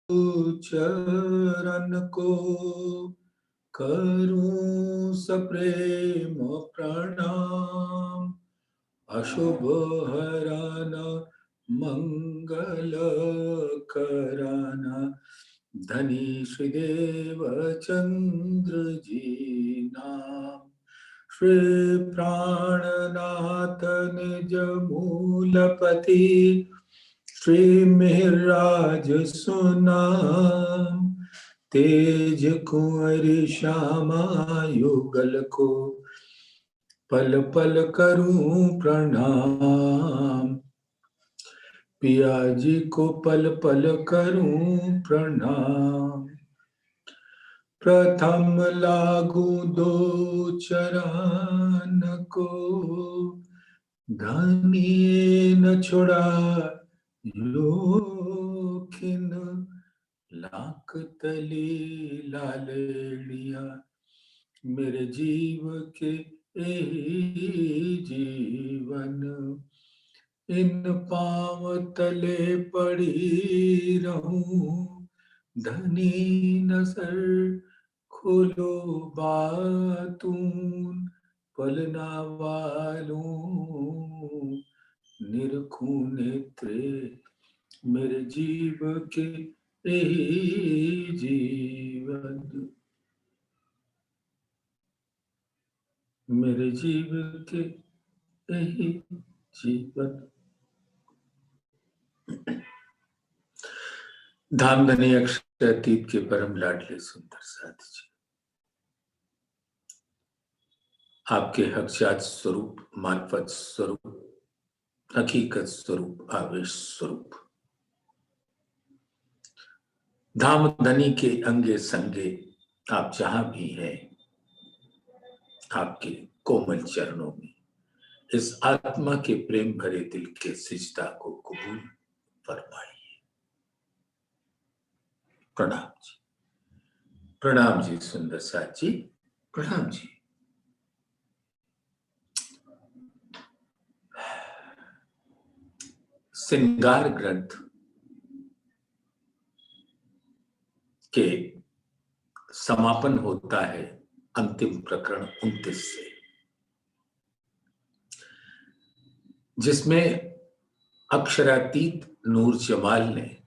चरण को करूं सप्रेम प्रणाम। अशुभ हराना मंगल कराना धनी श्रीदेव चंद्र जी नाम। श्री प्राणनाथ निज मूलपति श्री मिहिराज सुनाम। तेज कुंवर श्यामा युगल को पल पल करूं प्रणाम। पिया जी को पल पल करूं प्रणाम। प्रथम लागू दो चरण को धनिये न छोड़ा लोखिन। लाख तली लालेड़िया मेरे जीव के यही जीवन। इन पांव तले पड़ी रहूं धनी नजर खोलो बातून। पलना वालों निरखूं नेत्रे मेरे जीव के यही जीवन। मेरे जीव के यही जीवन। धामधनी अक्षरातीत के परम लाडले सुंदर साथ जी, आपके हकीकत स्वरूप, मार्फत स्वरूप, हकीकत स्वरूप, आवेश स्वरूप, धामधनी के अंगे संगे आप जहां भी हैं, आपके कोमल चरणों में इस आत्मा के प्रेम भरे दिल के सिजदा को कबूल फरमाइए। प्रणाम जी, प्रणाम जी सुंदर साथ जी, प्रणाम जी। श्रृंगार ग्रंथ के समापन होता है अंतिम प्रकरण 29 से, जिसमें अक्षरातीत नूर जमाल ने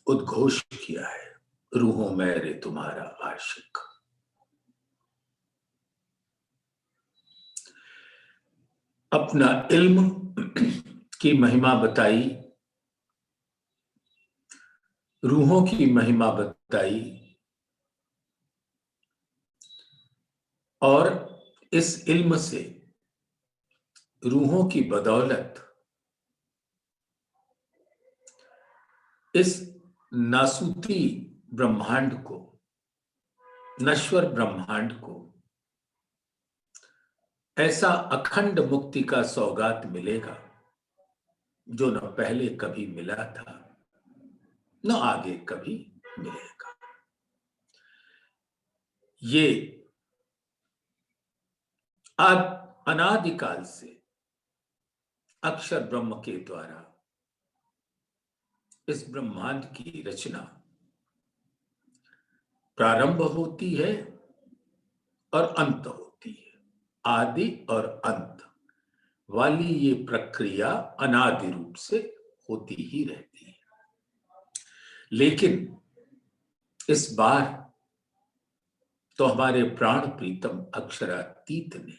उद्घोष किया है, रूहों में रे तुम्हारा आशिक। अपना इल्म की महिमा बताई, रूहों की महिमा बताई, और इस इल्म से रूहों की बदौलत इस नासूती ब्रह्मांड को, नश्वर ब्रह्मांड को ऐसा अखंड मुक्ति का सौगात मिलेगा जो न पहले कभी मिला था, न आगे कभी मिलेगा। ये अनादिकाल से अक्षर ब्रह्म के द्वारा इस ब्रह्मांड की रचना प्रारंभ होती है और अंत होती है। आदि और अंत वाली ये प्रक्रिया अनादि रूप से होती ही रहती है। लेकिन इस बार तो हमारे प्राण प्रीतम अक्षरातीत ने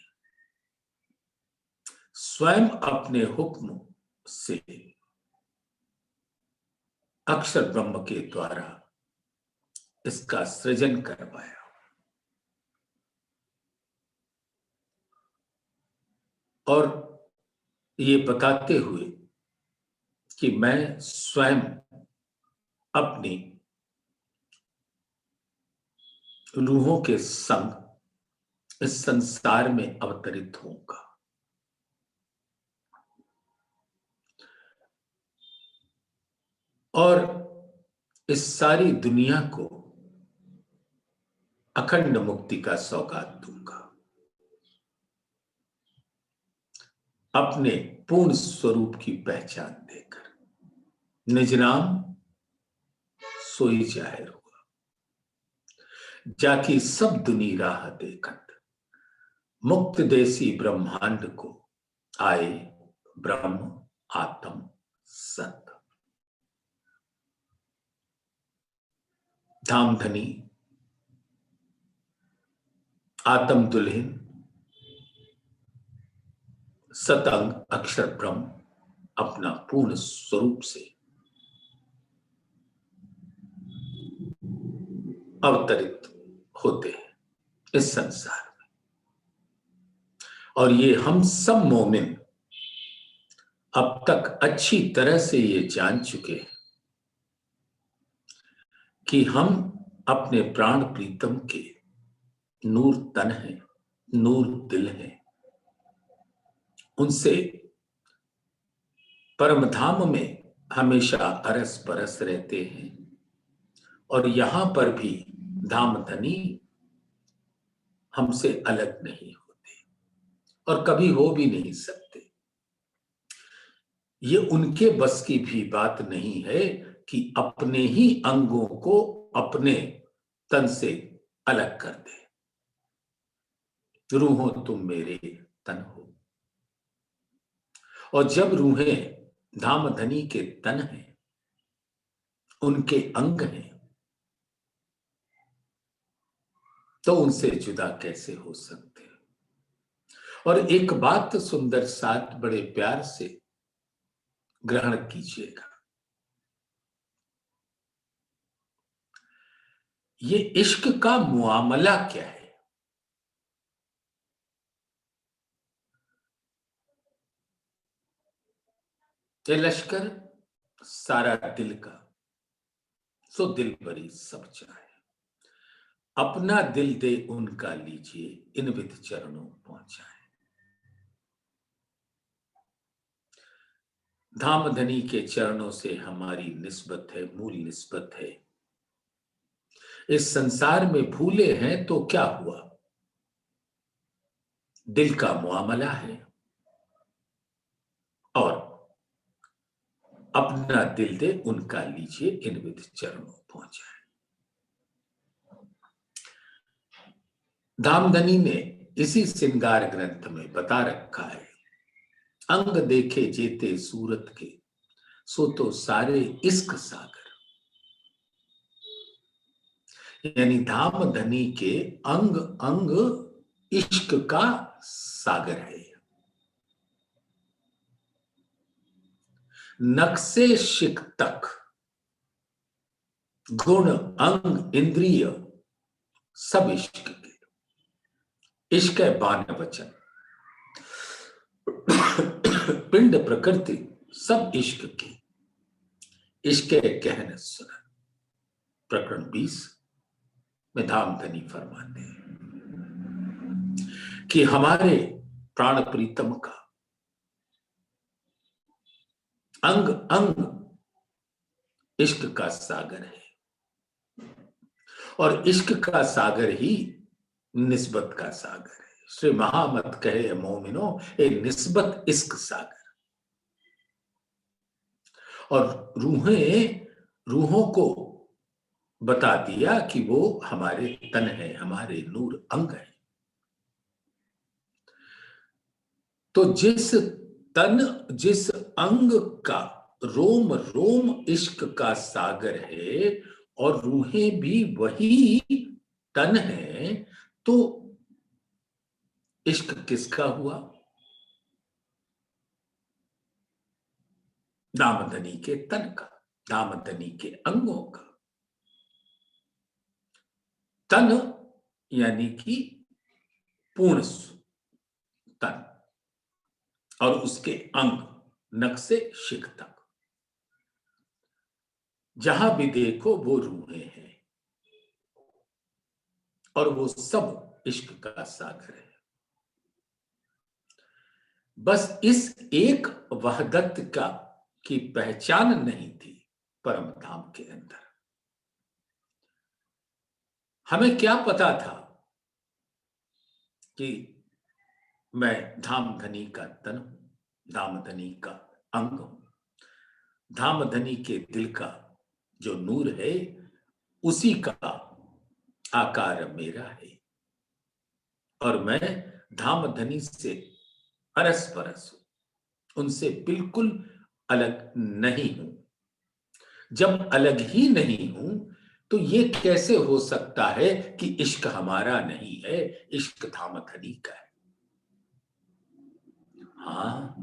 स्वयं अपने हुक्म से अक्षर ब्रह्म के द्वारा इसका सृजन करवाया। और ये बताते हुए कि मैं स्वयं अपनी रूहों के संग इस संसार में अवतरित होऊंगा। और इस सारी दुनिया को अखंड मुक्ति का सौगात दूंगा, अपने पूर्ण स्वरूप की पहचान देकर। निज नाम सोई जाहिर हुआ, जाकी सब दुनी राह देखत, मुक्त देसी ब्रह्मांड को आए ब्रह्म आत्म सत। धामधनी आत्म दुल्हन सतंग अक्षर ब्रह्म अपना पूर्ण स्वरूप से अवतरित होते हैं इस संसार में। और ये हम सब मोमिन अब तक अच्छी तरह से ये जान चुके हैं कि हम अपने प्राण प्रीतम के नूर तन हैं, नूर दिल हैं, उनसे परम धाम में हमेशा अरस परस रहते हैं। और यहां पर भी धामधनी हमसे अलग नहीं होते और कभी हो भी नहीं सकते। ये उनके बस की भी बात नहीं है कि अपने ही अंगों को अपने तन से अलग कर दे। रूहों तुम मेरे तन हो, और जब रूहें धामधनी के तन हैं, उनके अंग हैं, तो उनसे जुदा कैसे हो सकते हैं। और एक बात सुंदर साथ बड़े प्यार से ग्रहण कीजिएगा, ये इश्क का मुआमला क्या है। ये लश्कर सारा दिल का, सो दिल भरी सब चाहे, अपना दिल दे उनका लीजिए, इन विध चरणों पहुंचाए। धामधनी के चरणों से हमारी निस्बत है, मूल निस्बत है। इस संसार में भूले हैं तो क्या हुआ, दिल का मुआमला है, और अपना दिल दे उनका लीजिए, इन विध चरणों पहुंचाए। धामधनी ने इसी श्रृंगार ग्रंथ में बता रखा है, अंग देखे जेते सूरत के, सो तो सारे इश्क सागर। यानी धामधनी के अंग अंग इश्क का सागर है। नक्शे शिक तक गुण अंग इंद्रिय सब इश्क के, इश्क है बान वचन पिंड प्रकृति सब इश्क की, इश्क कहन सुन। प्रकरण 20 में धामधनी फरमाते हैं कि हमारे प्राण प्रीतम का अंग अंग इश्क का सागर है, और इश्क का सागर ही निस्बत का सागर है। श्री महामत कहे मोमिनो, ए निस्बत इश्क सागर। और रूहों को बता दिया कि वो हमारे तन है, हमारे नूर अंग है। तो जिस तन जिस अंग का रोम रोम इश्क का सागर है, और रूहें भी वही तन है, तो इश्क किसका हुआ, दामधनी के तन का, दामधनी के अंगों का। तन यानी कि पूर्ण तन, और उसके अंग नख से शिख तक, जहां भी देखो वो रूहें हैं, और वो सब इश्क का सागर है। बस इस एक वहदत का की पहचान नहीं थी परम धाम के अंदर। हमें क्या पता था कि मैं धामधनी का तन हूं, धामधनी का अंग हूं, धामधनी के दिल का जो नूर है उसी का आकार मेरा है और मैं धाम धनी से अरस परस हूं, उनसे बिल्कुल अलग नहीं हूं। जब अलग ही नहीं हूं तो ये कैसे हो सकता है कि इश्क हमारा नहीं है, इश्क धाम धनी का है। हाँ,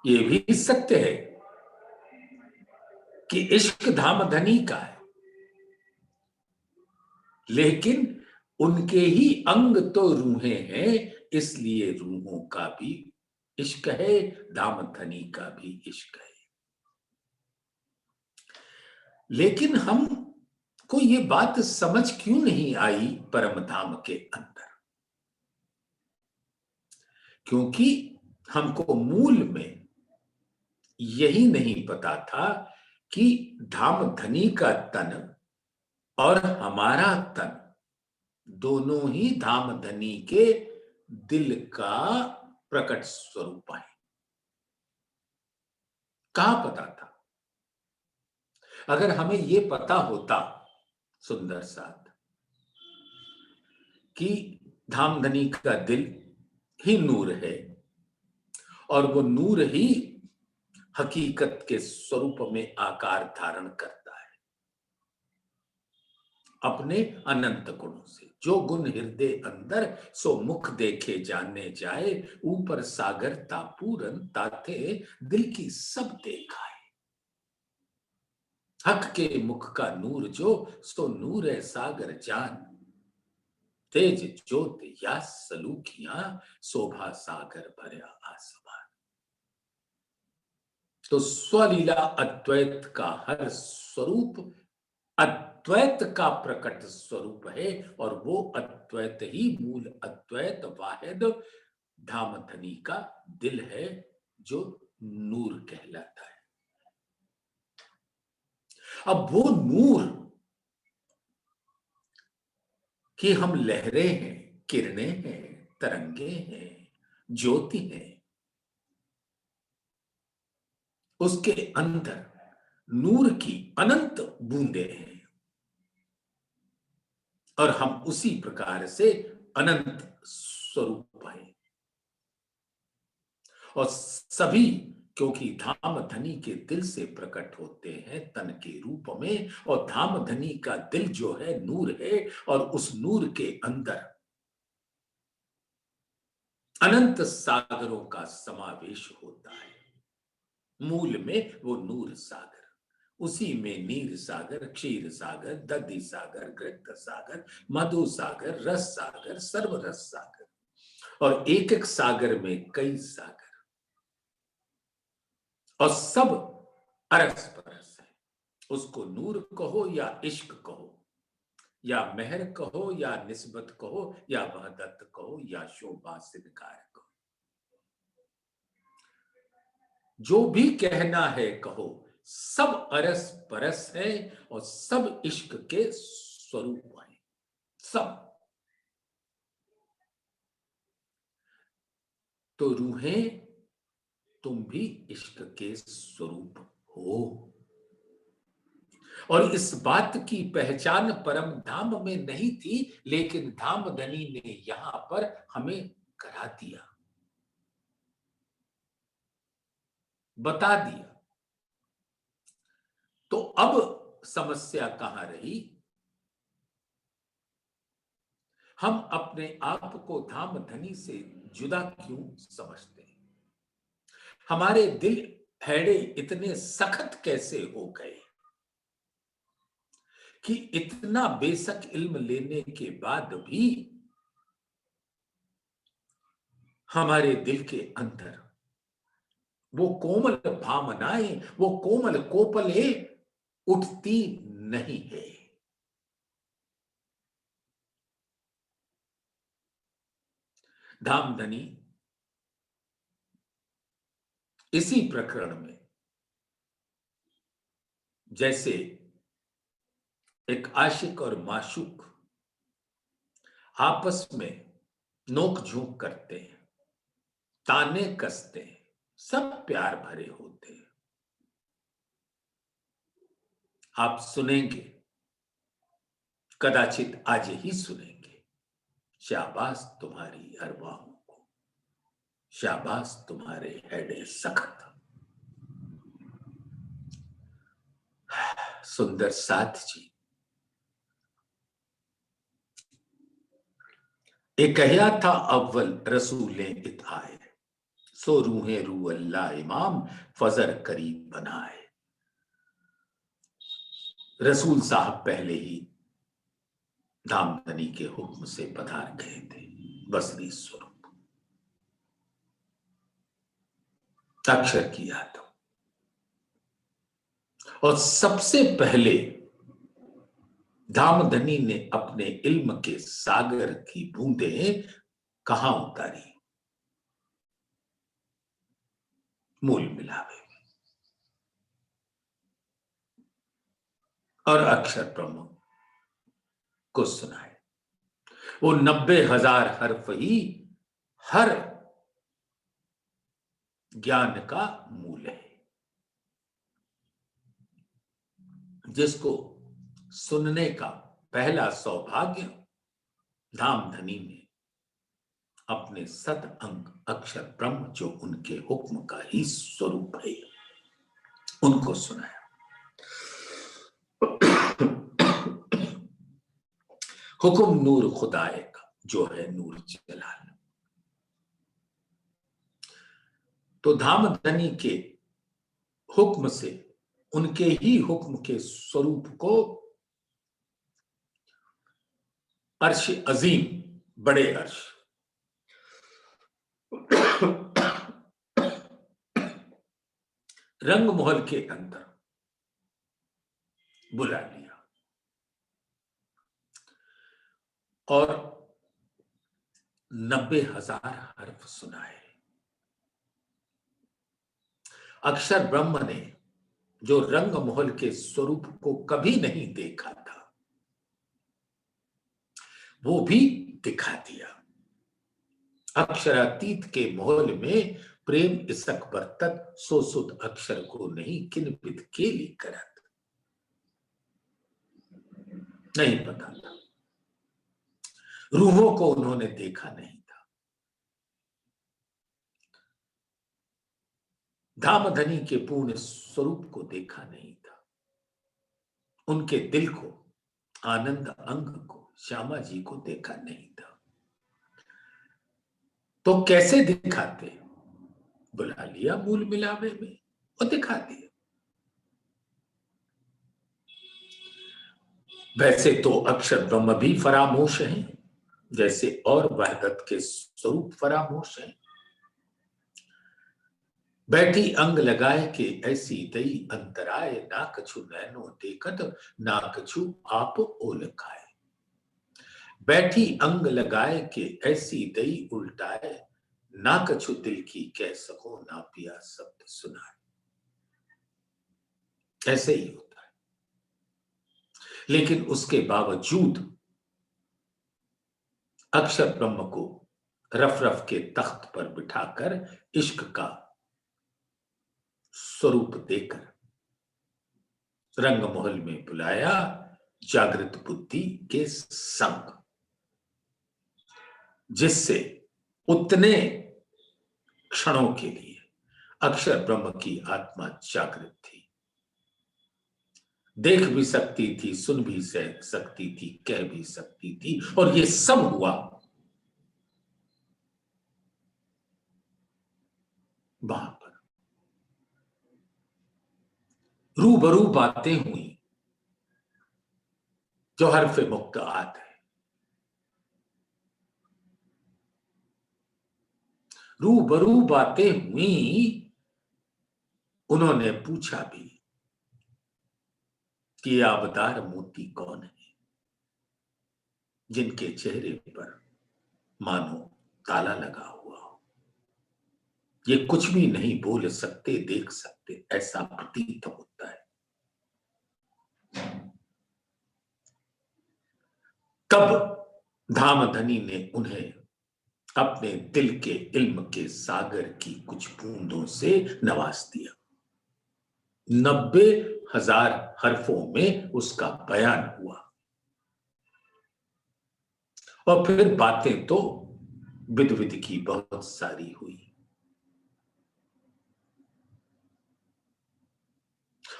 ये भी सत्य है कि इश्क धाम धनी का है, लेकिन उनके ही अंग तो रूहें हैं, इसलिए रूहों का भी इश्क है, धाम धनी का भी इश्क है। लेकिन हम को ये बात समझ क्यों नहीं आई परम धाम के अंदर? क्योंकि हमको मूल में यही नहीं पता था कि धाम धनी का तन और हमारा तन दोनों ही धाम धनी के दिल का प्रकट स्वरूप है। कहां पता था? अगर हमें यह पता होता सुंदर साथ कि धाम धनी का दिल ही नूर है और वो नूर ही हकीकत के स्वरूप में आकार धारण करता है अपने अनंत गुणों से। जो गुण हृदय अंदर सो मुख देखे जाने जाए, ऊपर सागर तापूरन ताते दिल की सब देखा है। हक के मुख का नूर जो सो नूर है सागर जान, तेज ज्योत या सलूखियां शोभा सागर भरा आसमान। तो स्वलीला अद्वैत का हर स्वरूप अद्वैत का प्रकट स्वरूप है और वो अद्वैत ही मूल अद्वैत वाहिद धाम धनी का दिल है, जो नूर कहलाता है। अब वो नूर कि हम लहरें हैं, किरणें हैं, तरंगे हैं, ज्योति हैं, उसके अंदर नूर की अनंत बूंदे हैं और हम उसी प्रकार से अनंत स्वरूप हैं। और सभी क्योंकि धाम धनी के दिल से प्रकट होते हैं तन के रूप में, और धाम धनी का दिल जो है नूर है और उस नूर के अंदर अनंत सागरों का समावेश होता है। मूल में वो नूर सागर, उसी में नीर सागर, क्षीर सागर, दधि सागर, घृत सागर, मधु सागर, रस सागर, सर्व रस सागर, और एक एक सागर में कई सागर, और सब अरस परस है। उसको नूर कहो या इश्क कहो या मेहर कहो या निस्बत कहो या वहदत कहो या शोभा सिनकार कहो, जो भी कहना है कहो, सब अरस परस है और सब इश्क के स्वरूप है। सब तो रूहें तुम भी इश्क के स्वरूप हो, और इस बात की पहचान परम धाम में नहीं थी, लेकिन धाम धनी ने यहां पर हमें करा दिया, बता दिया। तो अब समस्या कहां रही? हम अपने आप को धाम धनी से जुदा क्यों समझते हैं? हमारे दिल हैड़े इतने सख्त कैसे हो गए कि इतना बेशक इल्म लेने के बाद भी हमारे दिल के अंदर वो कोमल भावनाएं, वो कोमल कोपलें उठती नहीं है। धामधनी इसी प्रकरण में जैसे एक आशिक और माशूक आपस में नोक झोंक करते हैं, ताने कसते हैं, सब प्यार भरे होते हैं, आप सुनेंगे, कदाचित आज ही सुनेंगे। शाबाश तुम्हारी अरवाहों को, शाबाश तुम्हारे हैडे सख्त। सुंदर साथ जी, एक कहिया था अव्वल रसूले इत आए, सो रूहे रू अल्लाह इमाम फजर करीब बनाए। रसूल साहब पहले ही धामधनी के हुक्म से पधार गए थे बसरी स्वरूप, अक्षर किया था। और सबसे पहले धामधनी ने अपने इल्म के सागर की बूंदें कहां उतारी? मूल मिलावे और अक्षर ब्रह्म को सुनाए। वो 90,000 हर्फ ही हर ज्ञान का मूल है। जिसको सुनने का पहला सौभाग्य धामधनी ने अपने सत अंग अक्षर ब्रह्म, जो उनके हुक्म का ही स्वरूप है, उनको सुनाया। हुक्म नूर खुदाए का, जो है नूर जलाल। तो धामधनी के हुक्म से, उनके ही हुक्म के स्वरूप को अर्श अजीम, बड़े अर्श, रंग महल के अंदर बुला लिया और 90,000 हर्फ सुनाए। अक्षर ब्रह्म ने जो रंग महल के स्वरूप को कभी नहीं देखा था, वो भी दिखा दिया। अक्षरातीत के महल में प्रेम इसक बरतत, सो सुध अक्षर को नहीं किन विध केली करत। नहीं पता था, रूहों को उन्होंने देखा नहीं था। धामधनी के पूर्ण स्वरूप को देखा नहीं था। उनके दिल को, आनंद अंग को, श्यामा जी को देखा नहीं था। तो कैसे दिखाते? बुला लिया मूल मिलावे में और दिखा दिया। वैसे तो अक्षर ब्रह्म भी फरामोश हैं, जैसे और वहदत के स्वरूप फरामोश हैं। बैठी अंग लगाए के ऐसी दई अंतराय, ना कछु नैनो देखत, ना कछु आप ओल खाए। बैठी अंग लगाए के ऐसी दई उल्टाए, ना कछु दिल की कह सको, ना पिया शब्द सुनाए। ऐसे ही होता है। लेकिन उसके बावजूद अक्षर ब्रह्म को रफ रफ के तख्त पर बिठाकर इश्क का स्वरूप देकर रंग महल में बुलाया, जागृत बुद्धि के संग, जिससे उतने क्षणों के लिए अक्षर ब्रह्म की आत्मा जागृत थी। देख भी सकती थी, सुन भी सकती थी, कह भी सकती थी, और ये सब हुआ वहां पर। रूबरू बातें हुई जो हरफ मुक्तात है। रूबरू बातें हुई, उन्होंने पूछा भी कि आबदार मोती कौन है, जिनके चेहरे पर मानो ताला लगा हुआ हो। ये कुछ भी नहीं बोल सकते, देख सकते, ऐसा प्रतीत होता है। तब धामधनी ने उन्हें अपने दिल के इल्म के सागर की कुछ बूंदों से नवाज दिया। 1000 हरफों में उसका बयान हुआ। और फिर बातें तो विद विद की बहुत सारी हुई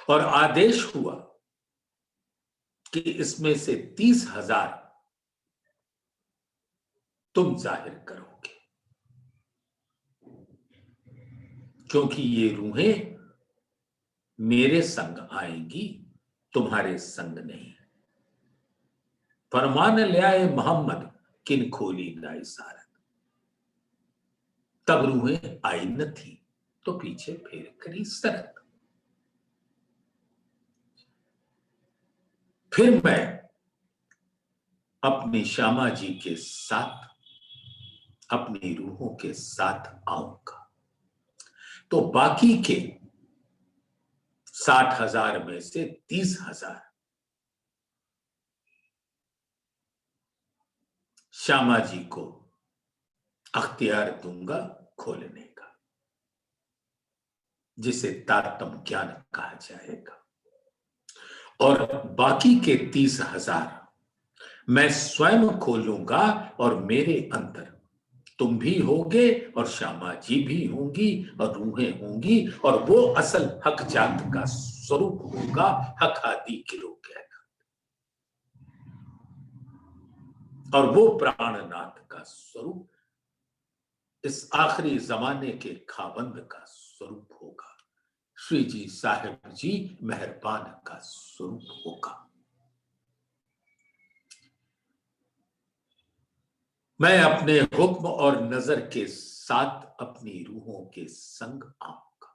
और आदेश हुआ कि इसमें से 30,000 तुम जाहिर करोगे, क्योंकि ये रूहें मेरे संग आएंगी, तुम्हारे संग नहीं। फरमान ले आए मोहम्मद, किन खोली ना इशारत। तब रूहें आई न थी तो पीछे फेर करी सरत। फिर मैं अपनी श्यामा जी के साथ अपनी रूहों के साथ आऊंगा, तो बाकी के 60,000 में से 30,000 श्यामा जी को अख्तियार दूंगा खोलने का, जिसे तारतम ज्ञान कहा जाएगा। और बाकी के 30,000 मैं स्वयं खोलूंगा और मेरे अंदर तुम भी होगे और श्यामा जी भी होंगी और रूहें होंगी, और वो असल हक जात का स्वरूप होगा, हक आदि की लोग कहना, और वो प्राणनाथ का स्वरूप इस आखिरी जमाने के खाबंद का स्वरूप होगा, श्री जी साहिब जी मेहरबान का स्वरूप होगा। मैं अपने हुक्म और नजर के साथ अपनी रूहों के संग आऊंगा,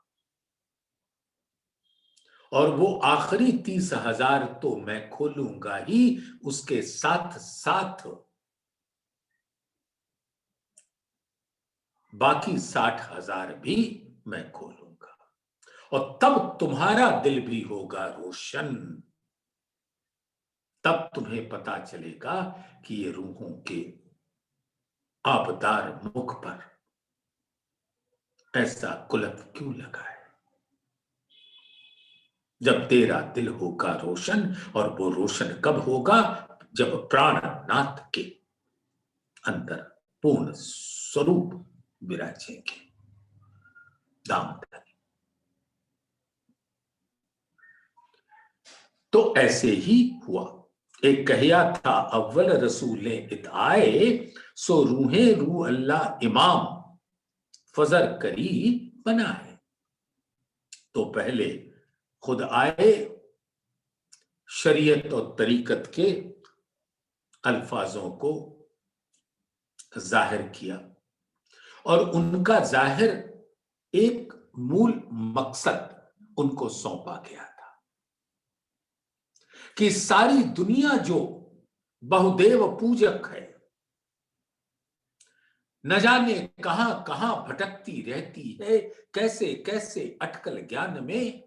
और वो आखिरी 30,000 तो मैं खोलूंगा ही, उसके साथ साथ बाकी 60,000 भी मैं खोलूंगा, और तब तुम्हारा दिल भी होगा रोशन। तब तुम्हें पता चलेगा कि ये रूहों के आबदार मुख पर ऐसा कुलफ क्यों लगा है। जब तेरा दिल होगा रोशन, और वो रोशन कब होगा, जब प्राणनाथ के अंदर पूर्ण स्वरूप विराजेंगे। दामोदर। तो ऐसे ही हुआ। एक कहिया था अव्वल रसूले इत आए, सो रूहे रू अल्लाह इमाम फजर करी बनाए। तो पहले खुद आए, शरीयत और तरीकत के अल्फाजों को जाहिर किया, और उनका जाहिर एक मूल मकसद उनको सौंपा गया था कि सारी दुनिया जो बहुदेव पूजक है, न जाने कहां कहां भटकती रहती है, कैसे कैसे अटकल ज्ञान में,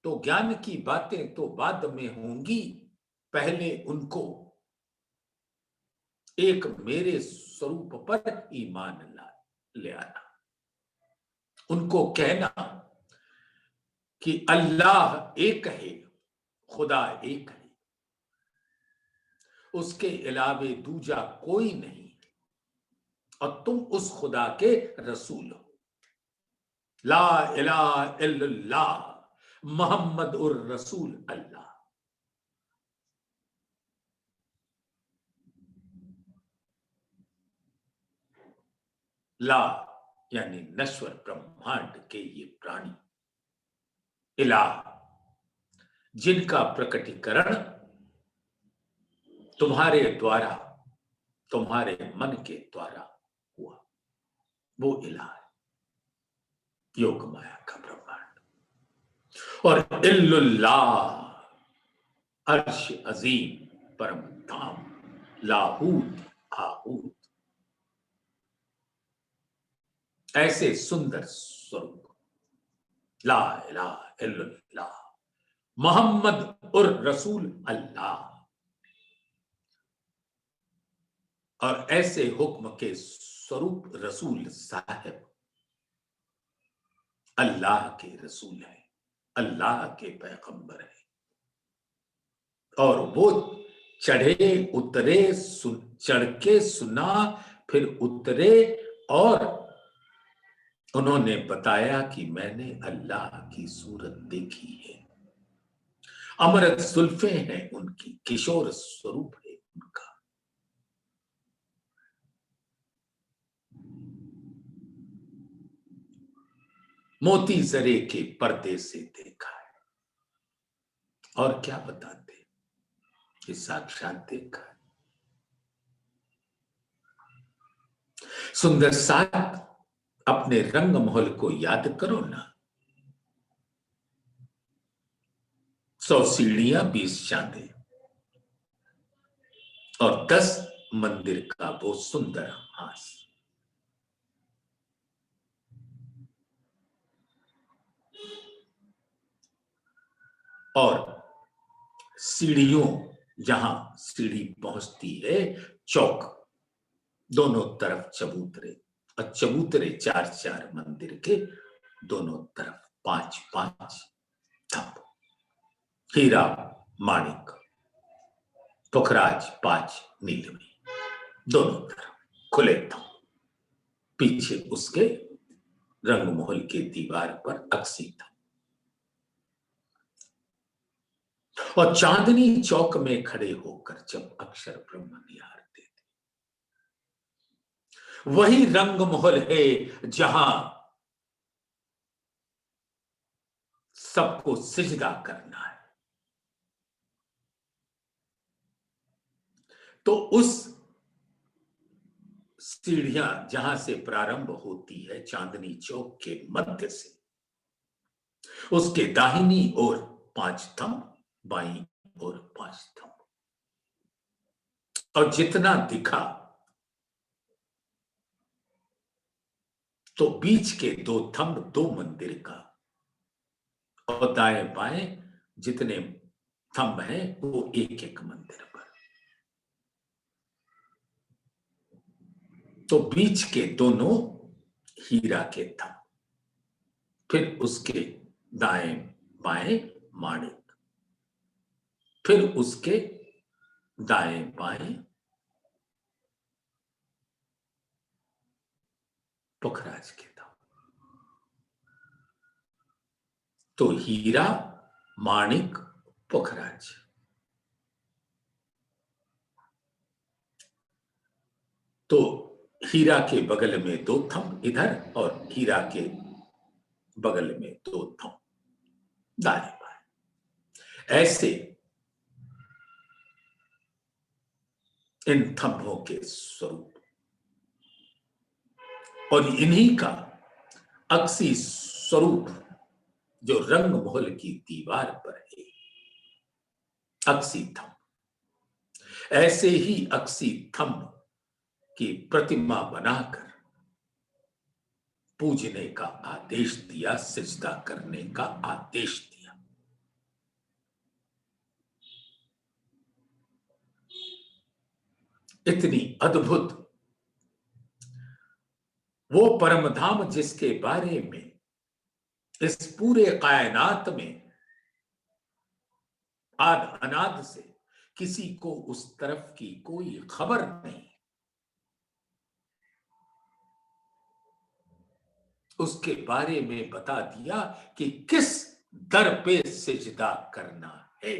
तो ज्ञान की बातें तो बाद में होंगी, पहले उनको एक मेरे स्वरूप पर ईमान ले आना। उनको कहना कि अल्लाह एक है, खुदा एक है, उसके अलावे दूजा कोई नहीं, और तुम उस खुदा के रसूल हो। ला इलाहा इल्लल्लाह मोहम्मद उर रसूल अल्लाह। ला यानी नश्वर ब्रह्मांड के ये प्राणी, इलाह जिनका प्रकटीकरण तुम्हारे द्वारा, तुम्हारे मन के द्वारा हुआ, वो इलाह है, योग माया का ब्रह्मांड। और इल्लल्लाह अर्श अजीम परम धाम, लाहूत आहूत, ऐसे सुंदर स्वरूप। ला इलाहा इल्लल्लाह मोहम्मद उर रसूल अल्लाह। और ऐसे हुक्म के स्वरूप रसूल साहब अल्लाह के रसूल हैं, अल्लाह के पैगंबर हैं। और वो चढ़े उतरे, चढ़ के सुना, फिर उतरे और उन्होंने बताया कि मैंने अल्लाह की सूरत देखी है। अमृत जुल्फे हैं उनकी, किशोर स्वरूप है उनका। मोती जरे के पर्दे से देखा है। और क्या बताते कि साक्षात देखा है। सुंदर साथ अपने रंग महल को याद करो ना। 100 सीढ़ियां, 20 चांदे और 10 मंदिर का वो सुंदर हास। और सीढ़ियों, जहां सीढ़ी पहुंचती है, चौक दोनों तरफ चबूतरे, और चबूतरे 4-4 मंदिर के दोनों तरफ 5-5 थंब, हीरा माणिक पुखराज 5 नीलमी, दोनों तरफ खुले थंब। पीछे उसके रंगमहल के दीवार पर अक्सी था। और चांदनी चौक में खड़े होकर जब अक्षर ब्रह्म निहारते थे, वही रंगमहल है जहां सबको सिजदा करना है। तो उस सीढ़ियां जहां से प्रारंभ होती है, चांदनी चौक के मध्य से, उसके दाहिनी ओर 5 थंब, बाईं ओर 5 थंब। और जितना दिखा तो बीच के 2 थंब 2 मंदिर का, और दाएं बाएं जितने थंब हैं वो एक एक मंदिर पर। तो बीच के दोनों हीरा के थंब, फिर उसके दाएं बाएं माणिक, फिर उसके दाएं बाएं पुखराज के थंब। तो हीरा, माणिक, पुखराज। तो हीरा के बगल में 2 थंब इधर, और हीरा के बगल में 2 थंब दाएं बाएं। ऐसे इन थंभों के स्वरूप, और इन्हीं का अक्सी स्वरूप जो रंगमहल की दीवार पर है, अक्सी थंब। ऐसे ही अक्सी थंब की प्रतिमा बनाकर पूजने का आदेश दिया, सिजदा करने का आदेश दिया। इतनी अद्भुत वो परम धाम जिसके बारे में इस पूरे कायनात में आद अनाद से किसी को उस तरफ की कोई खबर नहीं, उसके बारे में बता दिया कि किस दर पे सिजदा करना है।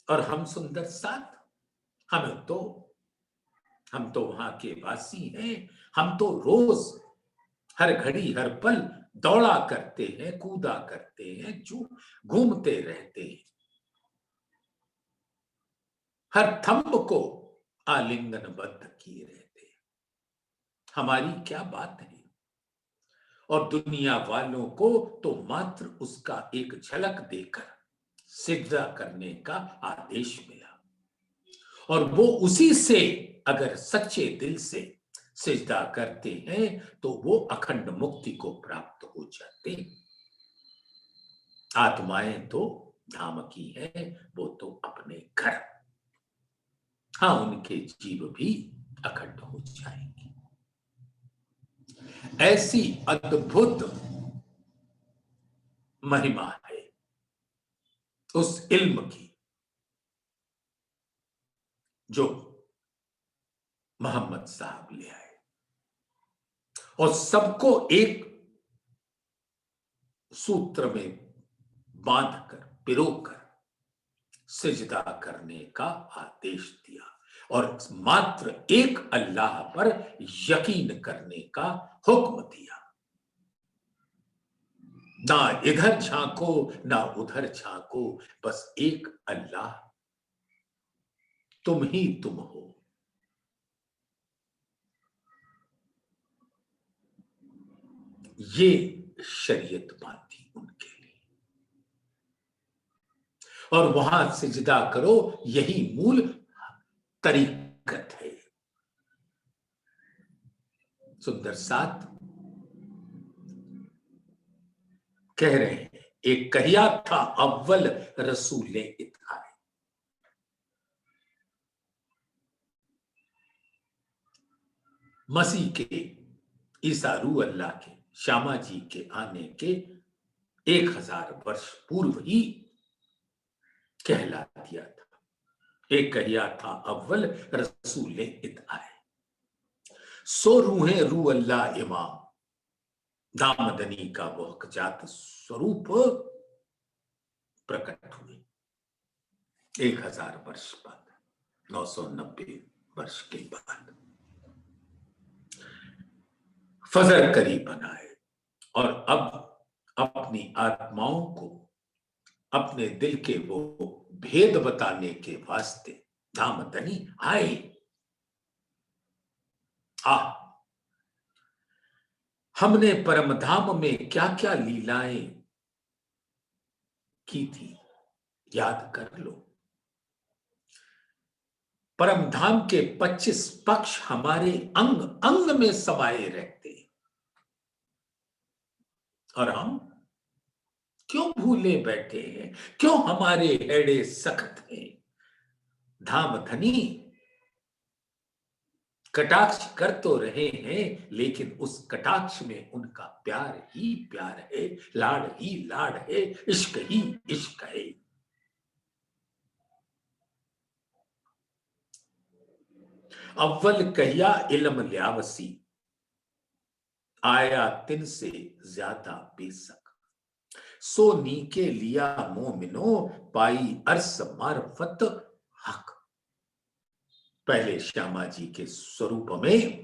और हम सुंदर साथ, हम तो वहां के वासी हैं। हम तो रोज हर घड़ी हर पल दौड़ा करते हैं, कूदा करते हैं, जो घूमते रहते हैं, हर थंब को आलिंगनबद्ध किए रहते हैं। हमारी क्या बात है। और दुनिया वालों को तो मात्र उसका एक झलक देकर सिजदा करने का आदेश मिला, और वो उसी से अगर सच्चे दिल से सिजदा करते हैं तो वो अखंड मुक्ति को प्राप्त हो जाते। आत्माएं तो धाम की है, वो तो अपने घर, हाँ उनके जीव भी अखंड हो जाएंगे। ऐसी अद्भुत महिमा है उस इल्म की जो मोहम्मद साहब ले आए, और सबको एक सूत्र में बांधकर पिरोकर सिजदा करने का आदेश दिया और मात्र एक अल्लाह पर यकीन करने का हुक्म दिया। ना इधर झांको ना उधर झांको, बस एक अल्लाह, तुम ही तुम हो। ये शरीयत बांधी उनके लिए, और वहां सिजदा करो, यही मूल तरीकत है। सुंदर साथ कह रहे हैं, एक कहिया था अव्वल रसूले इत्हाए। मसीह के, ईसा रूह अल्लाह के, श्यामा जी के आने के 1000 वर्ष पूर्व ही कहला दिया था। एक कहिया था अव्वल रसूले इत्हाए, सो रूहे रूह अल्लाह इमाम, दामदनी का वह जात स्वरूप प्रकट हुए 1000 वर्ष बाद, 990 वर्ष के बाद फजर करीब बनाए, और अब अपनी आत्माओं को अपने दिल के वो भेद बताने के वास्ते दामदनी आए। हमने परमधाम में क्या क्या लीलाएं की थी, याद कर लो। परमधाम के 25 पक्ष हमारे अंग अंग में समाये रहते, और हम क्यों भूले बैठे हैं, क्यों हमारे हेड़े सख्त हैं। धामधनी कटाक्ष कर तो रहे हैं, लेकिन उस कटाक्ष में उनका प्यार ही प्यार है, लाड़ ही लाड़ है, इश्क ही इश्क है। अव्वल कहिया इल्म ल्यावसी, आया तिन से ज्यादा बेसक, सो नीके लिया मोमिनो, पाई अर्स मारफत हक। पहले श्यामा जी के स्वरूप में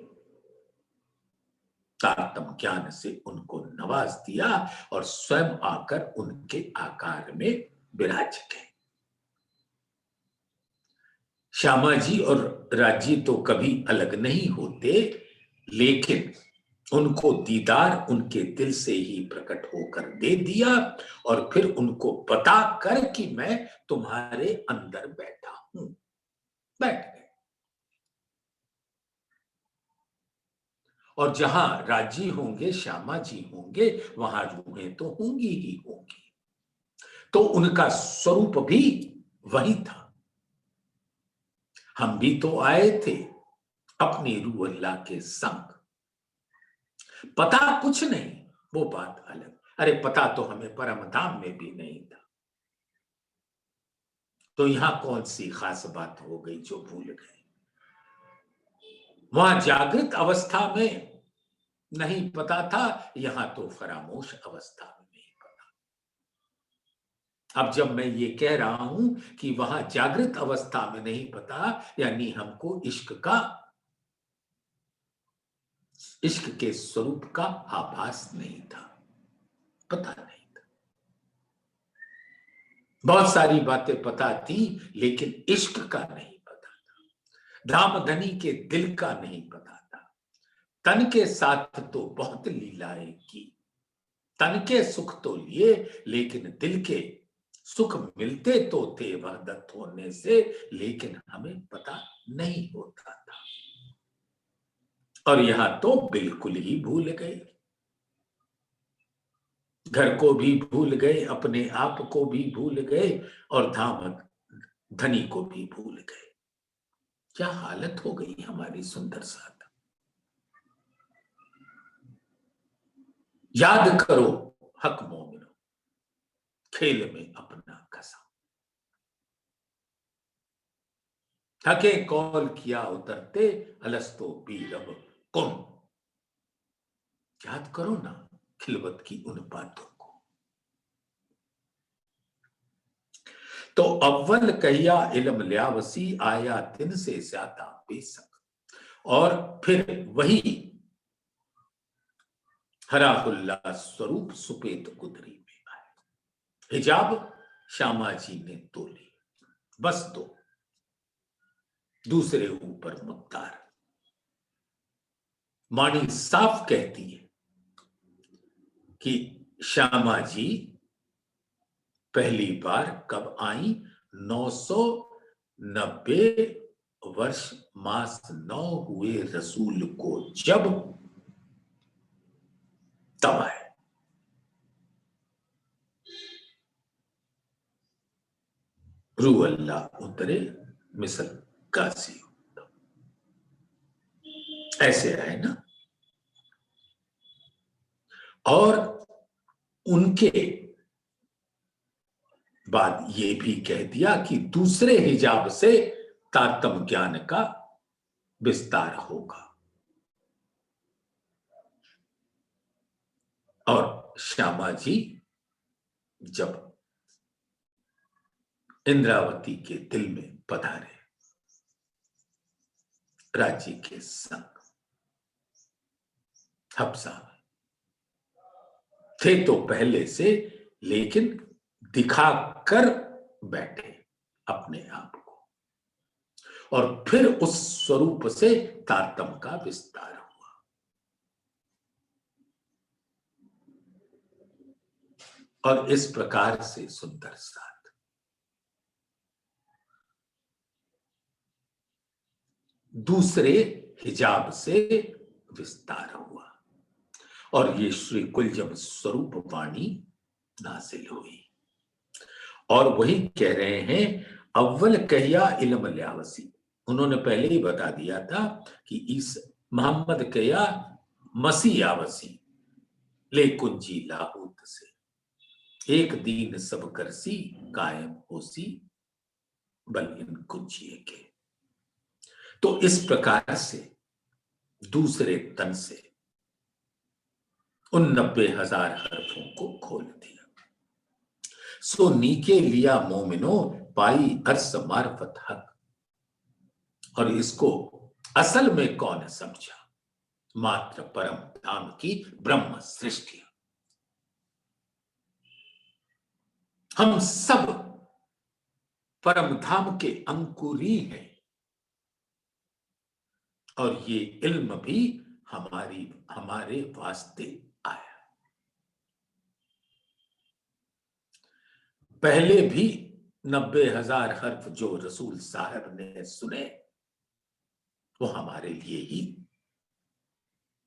तारतम ज्ञान से उनको नवाज दिया और स्वयं आकर उनके आकार में विराज गए। श्यामा जी और राजी तो कभी अलग नहीं होते, लेकिन उनको दीदार उनके दिल से ही प्रकट होकर दे दिया, और फिर उनको बता कर कि मैं तुम्हारे अंदर बैठा हूं, बैठ गए। और जहां राजी होंगे, श्यामा जी होंगे, वहां रूहें तो होंगी ही होंगी। तो उनका स्वरूप भी वही था। हम भी तो आए थे अपनी रूह अल्लाह के संग, पता कुछ नहीं, वो बात अलग। अरे पता तो हमें परमधाम में भी नहीं था, तो यहां कौन सी खास बात हो गई जो भूल गए। वहां जागृत अवस्था में नहीं पता था, यहां तो फरामोश अवस्था में नहीं पता। अब जब मैं ये कह रहा हूं कि वहां जागृत अवस्था में नहीं पता, यानी हमको इश्क के स्वरूप का आभास नहीं था, पता नहीं था। बहुत सारी बातें पता थी, लेकिन इश्क का नहीं पता था, धामधनी के दिल का नहीं पता था। तन के साथ तो बहुत लीलाएं की, तन के सुख तो लिए, लेकिन दिल के सुख मिलते तो थे वहदत होने से, लेकिन हमें पता नहीं होता था। और यहां तो बिल्कुल ही भूल गए, घर को भी भूल गए, अपने आप को भी भूल गए, और धाम धनी को भी भूल गए। क्या हालत हो गई हमारी सुंदर साथ। याद करो हक मोमिनो, खेल में अपना कसा। थके कौल किया उतरते, अलस्तो बीरब कुन। याद करो ना खिलवत की उन बातों को। तो अव्वल कहिया इल्म ल्यावसी, आया दिन से ज्यादा बेसक। और फिर वही हराहुल्ला स्वरूप सुपेत कुदरी में आए। हिजाब श्यामा जी ने तोली, बस दो, दूसरे ऊपर मुख्तार। वाणी साफ कहती है कि श्यामा जी पहली बार कब आई? 990 वर्ष मास 9 हुए रसूल को जब, तब आए। रू अल्लाह उतरे मिसल कासी, ऐसे आए ना। और उनके बाद ये भी कह दिया कि दूसरे हिजाब से तारतम ज्ञान का विस्तार होगा। और श्यामा जी जब इंद्रावती के दिल में पधारे राज्य के संग, हफ्सा थे तो पहले से, लेकिन दिखाकर बैठे अपने आप को, और फिर उस स्वरूप से तारतम का विस्तार हुआ। और इस प्रकार से सुंदर साथ दूसरे हिजाब से विस्तार हुआ, और ये श्री कुलजम स्वरूप वाणी नासिल हुई। और वही कह रहे हैं, अव्वल कहिया इल्म ल्यावसी। उन्होंने पहले ही बता दिया था कि इस मोहम्मद कहिया मसीह आवसी, ले कुंजी लाहूत से, एक दीन सब करसी, कायम होसी बल इन कुंजिए के। तो इस प्रकार से दूसरे तन से उन 90,000 हरफों को खोल दिया। सो नीके लिया मोमिनो, पाई अर्स मार्फत हक। और इसको असल में कौन समझा? मात्र परम धाम की ब्रह्म सृष्टि। हम सब परम धाम के अंकुरी हैं, और ये इल्म भी हमारे वास्ते आया। पहले भी 90,000 हर्फ जो रसूल साहब ने सुने, वो हमारे लिए ही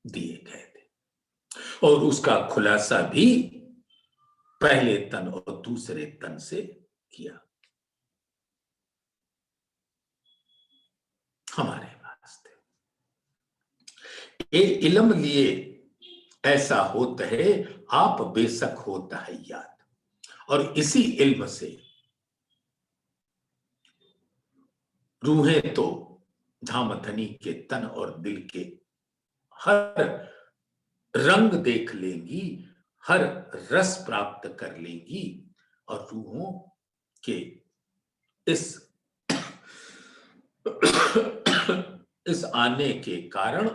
दिए गए थे, और उसका खुलासा भी पहले तन और दूसरे तन से किया हमारे वास्ते। ये इल्म लिए ऐसा होता है, आप बेशक होता है याद। और इसी इल्म से रूहें तो धामधनी के तन और दिल के हर रंग देख लेंगी, हर रस प्राप्त कर लेंगी, और रूहों के इस आने के कारण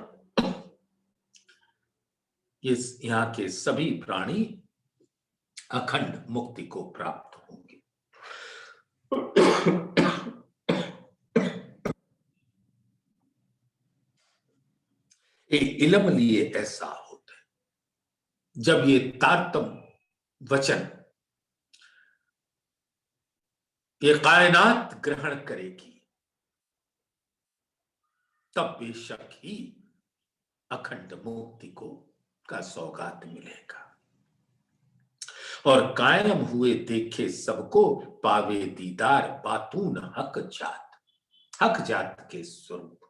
इस यहाँ के सभी प्राणी अखंड मुक्ति को प्राप्त होंगे। ये इल्म लिए ऐसा होता है, जब ये तारतम वचन ये कायनात ग्रहण करेगी, तब बेशक ही अखंड मुक्ति को का सौगात मिलेगा। और कायम हुए देखे सबको, पावे दीदार बातून हक जात। हक जात के स्वरूप,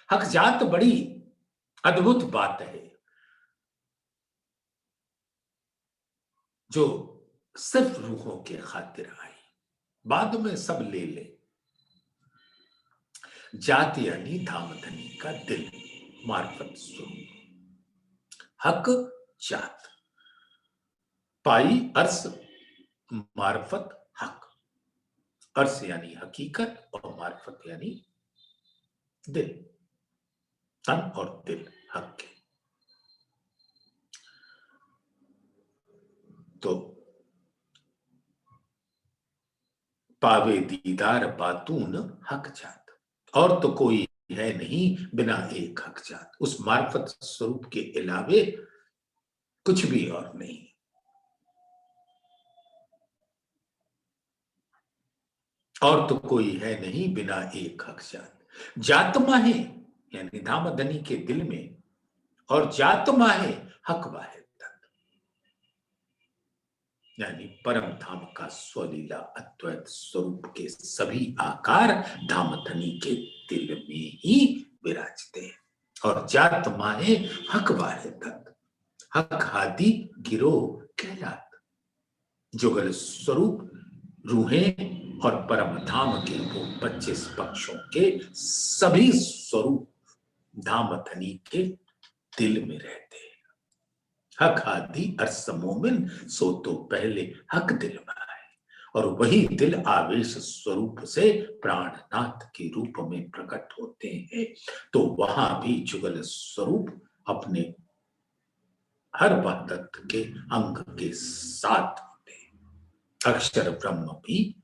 हक जात बड़ी अद्भुत बात है, जो सिर्फ रूहों के खातिर आई, बाद में सब ले ले। जात यानी धामधनी का दिल, मार्फत स्वरूप। हक जात, पाई अर्स, मार्फत हक। अर्स यानी हकीकत और मार्फत यानी दिल, तन और दिल हक के। तो पावे दीदार बातून हक जात, और तो कोई है नहीं बिना एक हक जात। उस मार्फत स्वरूप के अलावे कुछ भी और नहीं। और तो कोई है नहीं बिना एक हक जात। जातमा है यानी धामधनी के दिल में, और जातमा है हक वाहिद तत्व, यानी परम धाम का स्वलीला अद्वैत स्वरूप के सभी आकार धामधनी के दिल में ही विराजते हैं। और जातमा है हक वाहिद तत्व, हक हादी गिरो कहलात। जुगल स्वरूप रूहें और परम धाम के वो 25 पक्षों के सभी स्वरूप धामधनी के दिल में रहते हैं। हक हादी अर्स मोमिन, सो तो पहले हक दिल में आए, और वही दिल आवेश स्वरूप से प्राणनाथ के रूप में प्रकट होते हैं। तो वहां भी जुगल स्वरूप अपने हर वहदत के अंग के साथ होते हैं। अक्षर ब्रह्म भी